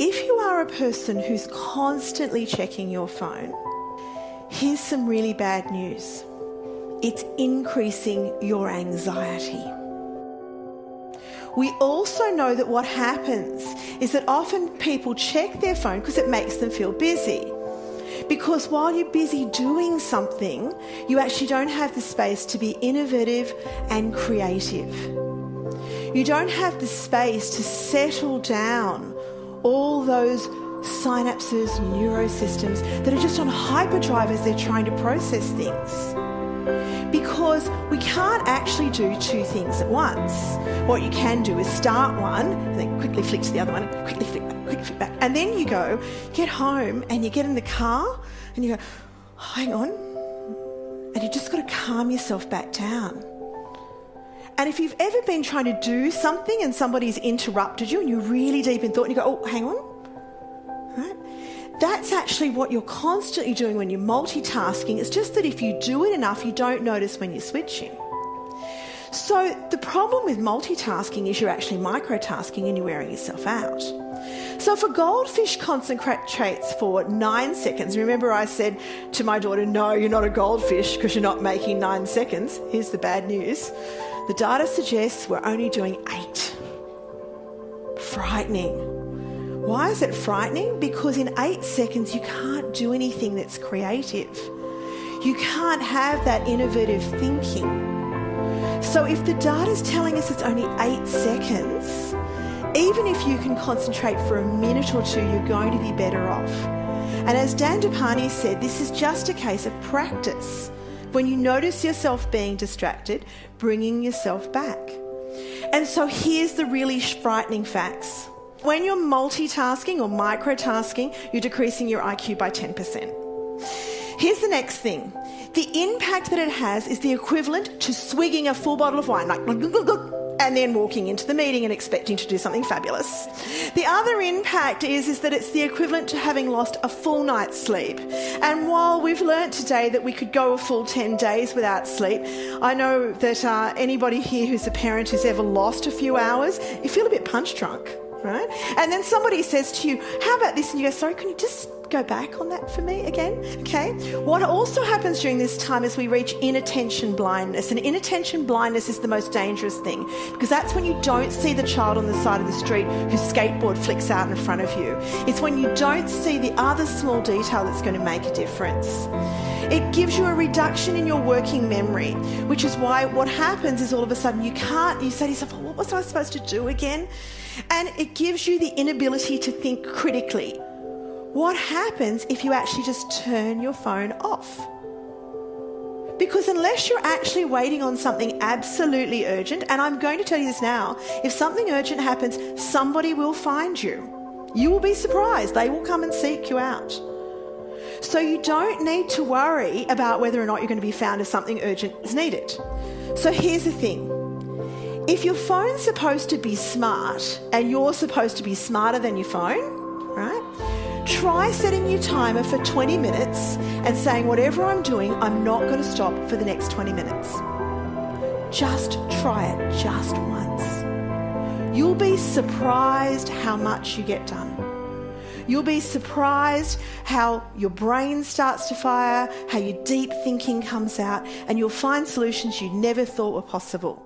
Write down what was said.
If you are a person who's constantly checking your phone, here's some really bad news. It's increasing your anxiety. We also know that what happens is that often people check their phone because it makes them feel busy. Because while you're busy doing something, you actually don't have the space to be innovative and creative. You don't have the space to settle down all those synapses, neurosystems that are just on hyperdrive as they're trying to process things. Because we can't actually do two things at once. What you can do is start one and then quickly flick to the other one, and quickly flick back. And then you get home and you get in the car and you go, oh, hang on. And you just got to calm yourself back down. And if you've ever been trying to do something and somebody's interrupted you and you're really deep in thought and you go, oh, hang on. Right? That's actually what you're constantly doing when you're multitasking. It's just that if you do it enough, you don't notice when you're switching. So the problem with multitasking is you're actually microtasking and you're wearing yourself out. So if a goldfish concentrates for 9 seconds, remember I said to my daughter, no, you're not a goldfish because you're not making 9 seconds. Here's the bad news. The data suggests we're only doing 8. Frightening. Why is it frightening? Because in 8 seconds you can't do anything that's creative. You can't have that innovative thinking. So if the data's telling us it's only 8 seconds, even if you can concentrate for a minute or two, you're going to be better off. And as Dan Depani said, this is just a case of practice. When you notice yourself being distracted, bringing yourself back. And so here's the really frightening facts. When you're multitasking or microtasking, you're decreasing your IQ by 10%. Here's the next thing. The impact that it has is the equivalent to swigging a full bottle of wine, like and then walking into the meeting and expecting to do something fabulous. The other impact is that it's the equivalent to having lost a full night's sleep. And while we've learnt today that we could go a full 10 days without sleep, I know that anybody here who's a parent who's ever lost a few hours, you feel a bit punch drunk, right? And then somebody says to you, how about this? And you go, sorry, can you just go back on that for me again? Okay. What also happens during this time is we reach inattention blindness. And inattention blindness is the most dangerous thing because that's when you don't see the child on the side of the street whose skateboard flicks out in front of you. It's when you don't see the other small detail that's going to make a difference. It gives you a reduction in your working memory, which is why what happens is all of a sudden you say to yourself, oh, what was I supposed to do again? And it gives you the inability to think critically. What happens if you actually just turn your phone off? Because unless you're actually waiting on something absolutely urgent, and I'm going to tell you this now, if something urgent happens, somebody will find you. You will be surprised. They will come and seek you out. So you don't need to worry about whether or not you're going to be found if something urgent is needed. So here's the thing. If your phone's supposed to be smart and you're supposed to be smarter than your phone, right? Try setting your timer for 20 minutes and saying whatever I'm doing, I'm not going to stop for the next 20 minutes. Just try it just once. You'll be surprised how much you get done. You'll be surprised how your brain starts to fire, how your deep thinking comes out, and you'll find solutions you never thought were possible.